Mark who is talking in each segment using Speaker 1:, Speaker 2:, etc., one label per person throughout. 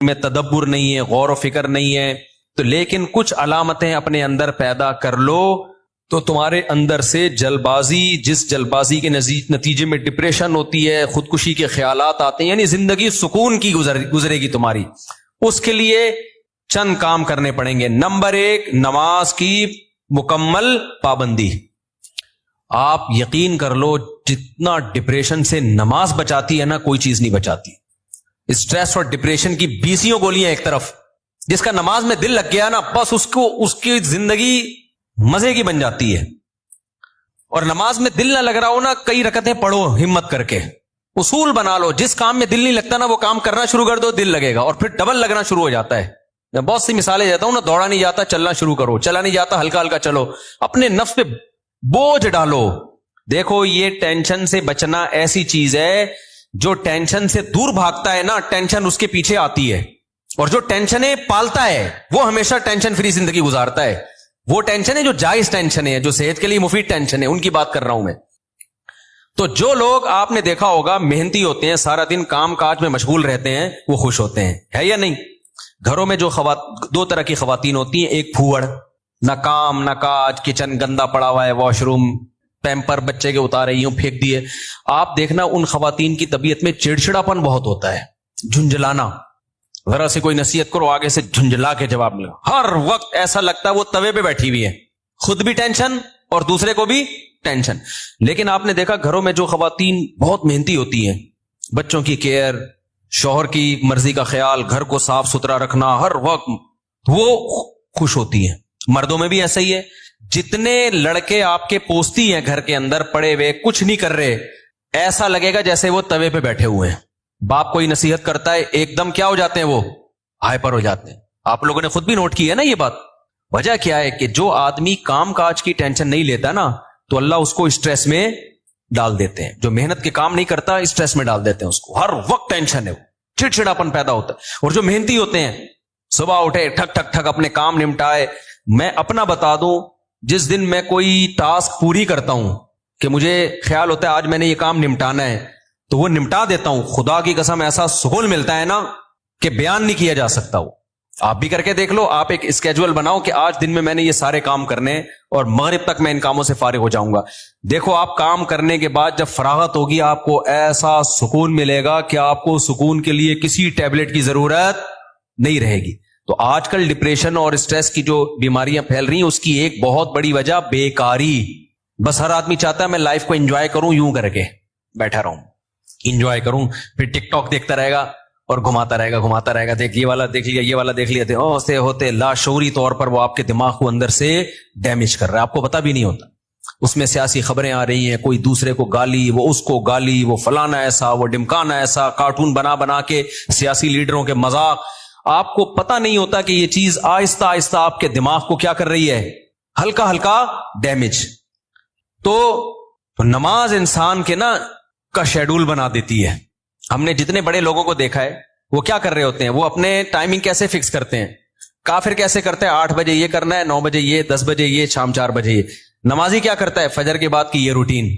Speaker 1: میں تدبر نہیں ہے، غور و فکر نہیں ہے، تو لیکن کچھ علامتیں اپنے اندر پیدا کر لو تو تمہارے اندر سے جلبازی، جس جلبازی کے نتیجے میں ڈپریشن ہوتی ہے، خودکشی کے خیالات آتے ہیں، یعنی زندگی سکون کی گزرے گی تمہاری، اس کے لیے چند کام کرنے پڑیں گے۔ نمبر 1، نماز کی مکمل پابندی۔ آپ یقین کر لو جتنا ڈپریشن سے نماز بچاتی ہے نا، کوئی چیز نہیں بچاتی۔ اسٹریس اور ڈپریشن کی 20 گولیاں ایک طرف، جس کا نماز میں دل لگ گیا نا، بس اس کی زندگی مزے کی بن جاتی ہے۔ اور نماز میں دل نہ لگ رہا ہو نا، کئی رکعتیں پڑھو ہمت کر کے، اصول بنا لو، جس کام میں دل نہیں لگتا نا وہ کام کرنا شروع کر دو، دل لگے گا، اور پھر ڈبل لگنا شروع ہو جاتا ہے۔ میں بہت سی مثالیں دیتا ہوں نا، دوڑا نہیں جاتا چلنا شروع کرو، چلا نہیں جاتا ہلکا ہلکا چلو، اپنے نفس پہ بوجھ ڈالو۔ دیکھو یہ ٹینشن سے بچنا ایسی چیز ہے، جو ٹینشن سے دور بھاگتا ہے نا، ٹینشن اس کے پیچھے آتی ہے، اور جو ٹینشنیں پالتا ہے وہ ہمیشہ ٹینشن فری زندگی گزارتا ہے۔ وہ ٹینشن ہے جو جائز ٹینشن ہے، جو صحت کے لیے مفید ٹینشن ہے، ان کی بات کر رہا ہوں میں۔ تو جو لوگ آپ نے دیکھا ہوگا محنتی ہوتے ہیں، سارا دن کام کاج میں مشغول رہتے ہیں، وہ خوش ہوتے ہیں، ہے یا نہیں؟ گھروں میں جو دو طرح کی خواتین ہوتی ہیں، ایک پھوڑ، نہ کام نہ کاج، کچن گندا پڑا ہوا ہے، واش روم پیمپر بچے کے اتارے یوں پھینک دیے۔ آپ دیکھنا ان خواتین کی طبیعت میں چڑچڑاپن بہت ہوتا ہے، جھنجھلانا، ذرا سے کوئی نصیحت کرو آگے سے جھنجھلا کے جواب ملے، ہر وقت ایسا لگتا ہے وہ توے پہ بیٹھی ہوئی ہے، خود بھی ٹینشن اور دوسرے کو بھی ٹینشن۔ لیکن آپ نے دیکھا گھروں میں جو خواتین بہت محنتی ہوتی ہیں، بچوں کی کیئر، شوہر کی مرضی کا خیال، گھر کو صاف ستھرا رکھنا ہر وقت، وہ خوش ہوتی ہیں۔ مردوں میں بھی ایسا ہی ہے، جتنے لڑکے آپ کے پوستی ہیں گھر کے اندر پڑے ہوئے کچھ نہیں کر رہے، ایسا لگے گا جیسے وہ توے پہ بیٹھے ہوئے ہیں۔ باپ کوئی نصیحت کرتا ہے ایک دم کیا ہو جاتے ہیں، وہ ہائپر ہو جاتے ہیں۔ آپ لوگوں نے خود بھی نوٹ کی ہے نا یہ بات۔ وجہ کیا ہے کہ جو آدمی کام کاج کی ٹینشن نہیں لیتا نا، تو اللہ اس کو اسٹریس میں ڈال دیتے ہیں۔ جو محنت کے کام نہیں کرتا اسٹریس میں ڈال دیتے ہیں اس کو، ہر وقت ٹینشن ہے، وہ چڑچڑاپن پیدا ہوتا ہے۔ اور جو محنتی ہوتے ہیں، صبح اٹھے ٹھک ٹھک ٹھک اپنے کام نمٹائے۔ میں اپنا بتا دوں، جس دن میں کوئی ٹاسک پوری کرتا ہوں کہ مجھے خیال ہوتا ہے آج میں نے یہ کام نمٹانا ہے، تو وہ نمٹا دیتا ہوں، خدا کی قسم ایسا سکون ملتا ہے نا کہ بیان نہیں کیا جا سکتا۔ وہ آپ بھی کر کے دیکھ لو، آپ ایک اسکیجول بناؤ کہ آج دن میں نے یہ سارے کام کرنے اور مغرب تک میں ان کاموں سے فارغ ہو جاؤں گا۔ دیکھو آپ کام کرنے کے بعد جب فراغت ہوگی، آپ کو ایسا سکون ملے گا کہ آپ کو سکون کے لیے کسی ٹیبلٹ کی ضرورت نہیں رہے گی۔ تو آج کل ڈپریشن اور اسٹریس کی جو بیماریاں پھیل رہی ہیں، اس کی ایک بہت بڑی وجہ بیکاری۔ بس ہر آدمی چاہتا ہے میں لائف کو انجوائے کروں، یوں کر کے بیٹھا رہوں، انجوائے کروں، پھر ٹک ٹاک دیکھتا رہے گا اور گھماتا رہے گا، دیکھ یہ والا دیکھ لیا، یہ والا دیکھ لیا، ہوتے لاشعوری طور پر وہ آپ کے دماغ کو اندر سے ڈیمیج کر رہا ہے، آپ کو پتہ بھی نہیں ہوتا۔ اس میں سیاسی خبریں آ رہی ہیں، کوئی دوسرے کو گالی، وہ اس کو گالی، وہ فلانا ایسا، وہ ڈمکانا ایسا، کارٹون بنا کے سیاسی لیڈروں کے مذاق۔ آپ کو پتہ نہیں ہوتا کہ یہ چیز آہستہ آہستہ آپ کے دماغ کو کیا کر رہی ہے، ہلکا ہلکا ڈیمیج۔ تو نماز انسان کے نا کا شیڈول بنا دیتی ہے۔ ہم نے جتنے بڑے لوگوں کو دیکھا ہے، وہ کیا کر رہے ہوتے ہیں، وہ اپنے ٹائمنگ کیسے فکس کرتے ہیں۔ کافر کیسے کرتے ہیں، 8 بجے یہ کرنا ہے، 9 بجے یہ، 10 بجے یہ، شام 4 بجے یہ۔ نمازی کیا کرتا ہے، فجر کے بعد کی یہ روٹین،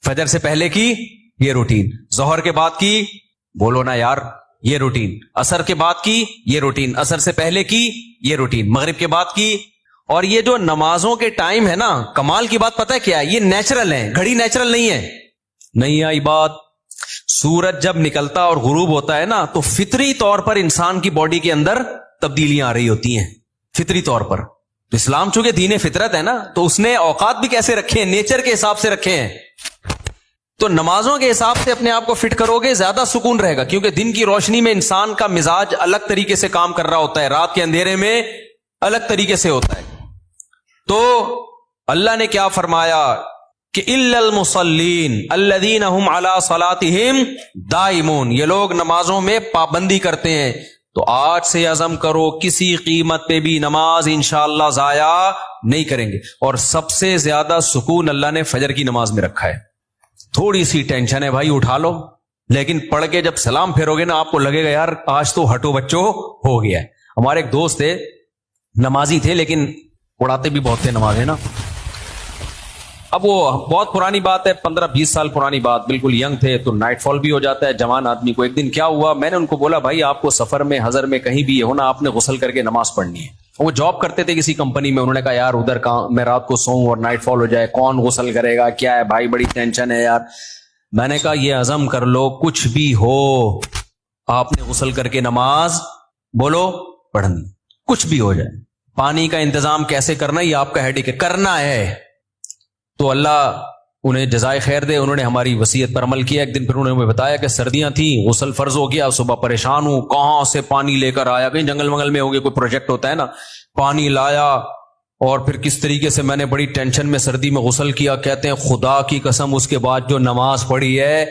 Speaker 1: فجر سے پہلے کی یہ روٹین، ظہر کے بعد کی، بولو نا یار، یہ روٹین، عصر کے بعد کی یہ روٹین، عصر سے پہلے کی یہ روٹین، مغرب کے بعد کی۔ اور یہ جو نمازوں کے ٹائم ہے نا، کمال کی بات پتہ ہے کیا ہے، یہ نیچرل ہے، گھڑی نیچرل نہیں ہے۔ نہیں آئی بات؟ سورج جب نکلتا اور غروب ہوتا ہے نا، تو فطری طور پر انسان کی باڈی کے اندر تبدیلیاں آ رہی ہوتی ہیں، فطری طور پر۔ تو اسلام چونکہ دین فطرت ہے نا، تو اس نے اوقات بھی کیسے رکھے ہیں، نیچر کے حساب سے رکھے ہیں۔ تو نمازوں کے حساب سے اپنے آپ کو فٹ کرو گے، زیادہ سکون رہے گا، کیونکہ دن کی روشنی میں انسان کا مزاج الگ طریقے سے کام کر رہا ہوتا ہے، رات کے اندھیرے میں الگ طریقے سے ہوتا ہے۔ تو اللہ نے کیا فرمایا کہ الا المصلین الذین هم علی صلاتهم دائمون، یہ لوگ نمازوں میں پابندی کرتے ہیں۔ تو آج سے عزم کرو کسی قیمت پہ بھی نماز انشاءاللہ ضائع نہیں کریں گے۔ اور سب سے زیادہ سکون اللہ نے فجر کی نماز میں رکھا ہے۔ تھوڑی سی ٹینشن ہے بھائی، اٹھا لو، لیکن پڑھ کے جب سلام پھیرو گے نا، آپ کو لگے گا یار آج تو ہٹو بچو ہو گیا ہے۔ ہمارے ایک دوست تھے، نمازی تھے لیکن اڑاتے بھی بہت تھے نماز، ہے نا۔ اب وہ بہت پرانی بات ہے، 15-20 سال پرانی بات، بالکل ینگ تھے تو نائٹ فال بھی ہو جاتا ہے جوان آدمی کو. ایک دن کیا ہوا، میں نے ان کو بولا بھائی آپ کو سفر میں حضر میں کہیں بھی ہونا، آپ نے غسل کر کے نماز پڑھنی ہے. وہ جاب کرتے تھے کسی کمپنی میں، انہوں نے کہا یار ادھر کہاں میں رات کو سوؤں اور نائٹ فال ہو جائے، کون غسل کرے گا، کیا ہے بھائی بڑی ٹینشن ہے یار. میں نے کہا یہ عزم کر لو کچھ بھی ہو آپ نے غسل کر کے نماز بولو پڑھنی، کچھ بھی ہو جائے. پانی کا انتظام کیسے کرنا یہ آپ کا ہیڈک ہے، کرنا ہے. تو اللہ انہیں جزائے خیر دے، انہوں نے ہماری وصیت پر عمل کیا. ایک دن پھر انہوں نے ہمیں بتایا کہ سردیاں تھیں، غسل فرض ہو گیا، صبح پریشان ہوں کہاں سے پانی لے کر آیا، کہیں جنگل منگل میں ہو گیا، کوئی پروجیکٹ ہوتا ہے نا، پانی لایا اور پھر کس طریقے سے میں نے بڑی ٹینشن میں سردی میں غسل کیا. کہتے ہیں خدا کی قسم اس کے بعد جو نماز پڑھی ہے،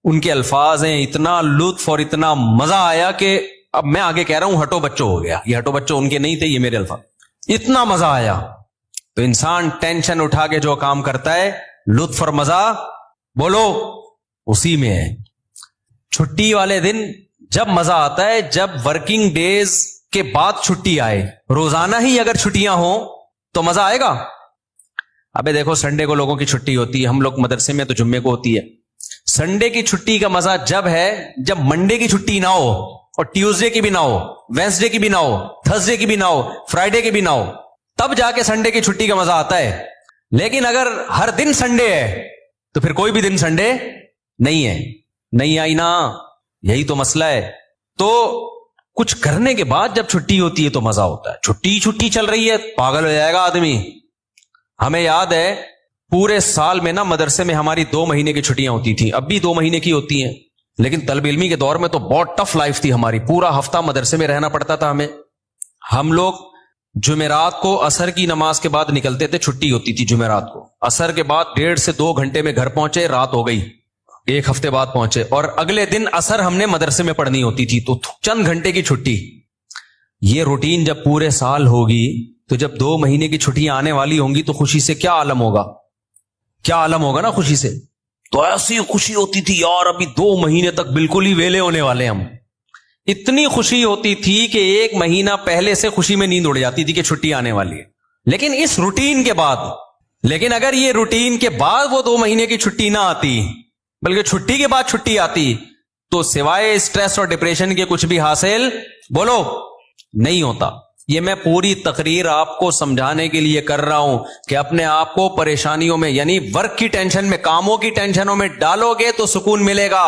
Speaker 1: ان کے الفاظ ہیں، اتنا لطف اور اتنا مزہ آیا کہ اب میں آگے کہہ رہا ہوں ہٹو بچوں ہو گیا. یہ ہٹو بچوں ان کے نہیں تھے، یہ میرے الفاظ. اتنا مزہ آیا. تو انسان ٹینشن اٹھا کے جو کام کرتا ہے لطف اور مزہ بولو اسی میں ہے. چھٹی والے دن جب مزہ آتا ہے جب ورکنگ ڈیز کے بعد چھٹی آئے. روزانہ ہی اگر چھٹیاں ہوں تو مزہ آئے گا. ابے دیکھو سنڈے کو لوگوں کی چھٹی ہوتی ہے، ہم لوگ مدرسے میں تو جمعے کو ہوتی ہے. سنڈے کی چھٹی کا مزہ جب ہے جب منڈے کی چھٹی نہ ہو اور ٹیوزڈے کی بھی نہ ہو، وینسڈے کی بھی نہ ہو، تھرسڈے کی بھی نہ ہو، فرائیڈے کی بھی نہ ہو، تب جا کے سنڈے کی چھٹی کا مزہ آتا ہے. لیکن اگر ہر دن سنڈے ہے تو پھر کوئی بھی دن سنڈے نہیں ہے. نہیں آئی نا، یہی تو مسئلہ ہے. تو کچھ کرنے کے بعد جب چھٹی ہوتی ہے تو مزہ ہوتا ہے. چھٹی چل رہی ہے پاگل ہو جائے گا آدمی. ہمیں یاد ہے پورے سال میں نا مدرسے میں ہماری 2 مہینے کی چھٹیاں ہوتی تھیں، اب بھی 2 مہینے کی ہوتی ہیں. لیکن طالب علمی کے دور میں تو بہت ٹف لائف تھی ہماری، پورا ہفتہ مدرسے میں رہنا پڑتا تھا ہمیں. ہم لوگ جمعرات کو عصر کی نماز کے بعد نکلتے تھے، چھٹی ہوتی تھی جمعرات کو. عصر کے بعد 1.5 سے 2 گھنٹے میں گھر پہنچے، رات ہو گئی، 1 ہفتے بعد پہنچے، اور اگلے دن عصر ہم نے مدرسے میں پڑھنی ہوتی تھی، تو چند گھنٹے کی چھٹی. یہ روٹین جب پورے سال ہوگی تو جب 2 مہینے کی چھٹیاں آنے والی ہوں گی تو خوشی سے کیا عالم ہوگا، کیا عالم ہوگا نا خوشی سے. تو ایسی خوشی ہوتی تھی یار ابھی 2 مہینے تک بالکل ہی ویلے ہونے والے ہم. اتنی خوشی ہوتی تھی کہ 1 مہینہ پہلے سے خوشی میں نیند اڑ جاتی تھی کہ چھٹی آنے والی ہے. لیکن اس روٹین کے بعد، لیکن اگر یہ روٹین کے بعد وہ 2 مہینے کی چھٹی نہ آتی بلکہ چھٹی کے بعد چھٹی آتی تو سوائے اسٹریس اور ڈپریشن کے کچھ بھی حاصل بولو نہیں ہوتا. یہ میں پوری تقریر آپ کو سمجھانے کے لیے کر رہا ہوں کہ اپنے آپ کو پریشانیوں میں یعنی ورک کی ٹینشن میں، کاموں کی ٹینشنوں میں ڈالو گے تو سکون ملے گا،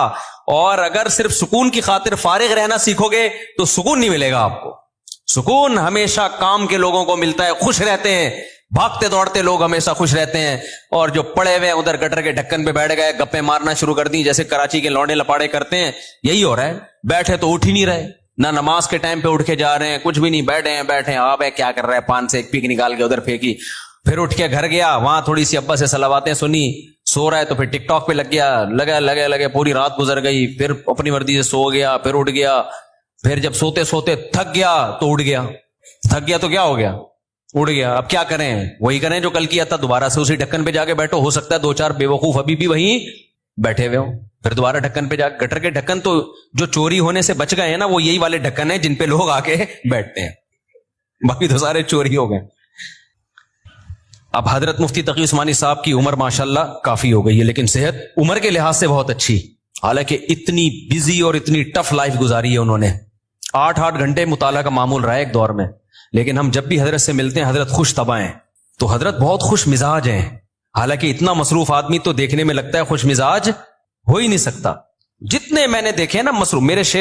Speaker 1: اور اگر صرف سکون کی خاطر فارغ رہنا سیکھو گے تو سکون نہیں ملے گا آپ کو. سکون ہمیشہ کام کے لوگوں کو ملتا ہے، خوش رہتے ہیں، بھاگتے دوڑتے لوگ ہمیشہ خوش رہتے ہیں. اور جو پڑے ہوئے ادھر گٹر کے ڈھکن پہ بیٹھ گئے، گپے مارنا شروع کر دی جیسے کراچی کے لونڈے لپاڑے کرتے ہیں، یہی ہو رہا ہے. بیٹھے تو اٹھ ہی نہیں رہے، نہ نماز کے ٹائم پہ اٹھ کے جا رہے ہیں، کچھ بھی نہیں، بیٹھے آپ کیا کر رہے ہیں، پان سے ایک پیک نکال کے ادھر پھینکی، پھر اٹھ کے گھر گیا، وہاں تھوڑی سی ابا سے صلواتیں سنی، سو رہا ہے تو پھر ٹک ٹاک پہ لگ گیا، لگے پوری رات گزر گئی، پھر اپنی مرضی سے سو گیا، پھر اٹھ گیا، پھر جب سوتے سوتے تھک گیا تو اٹھ گیا، تھک گیا تو کیا ہو گیا، اڑ گیا. اب کیا کریں، وہی کریں جو کل کیا تھا، دوبارہ سے اسی ڈھکن پہ جا کے بیٹھو. ہو سکتا ہے 2-4 بے وقوف ابھی بھی وہیں بیٹھے ہوئے ہوں، پھر دوبارہ ڈھکن پہ جا. گٹر کے ڈھکن تو جو چوری ہونے سے بچ گئے ہیں نا، وہ یہی والے ڈھکن ہیں جن پہ لوگ آ کے بیٹھتے ہیں، باقی تو سارے چوری ہو گئے. اب حضرت مفتی تقی عثمانی صاحب کی عمر ماشاءاللہ کافی ہو گئی ہے، لیکن صحت عمر کے لحاظ سے بہت اچھی، حالانکہ اتنی بزی اور اتنی ٹف لائف گزاری ہے انہوں نے. 8 گھنٹے مطالعہ کا معمول رہا ہے ایک دور میں. لیکن ہم جب بھی حضرت سے ملتے ہیں حضرت خوش طبع ہیں، تو حضرت بہت خوش مزاج ہیں. حالانکہ اتنا مصروف آدمی تو دیکھنے میں لگتا ہے خوش مزاج ہو ہی نہیں سکتا. جتنے میں نے دیکھے نا مصروف، میرے شیخ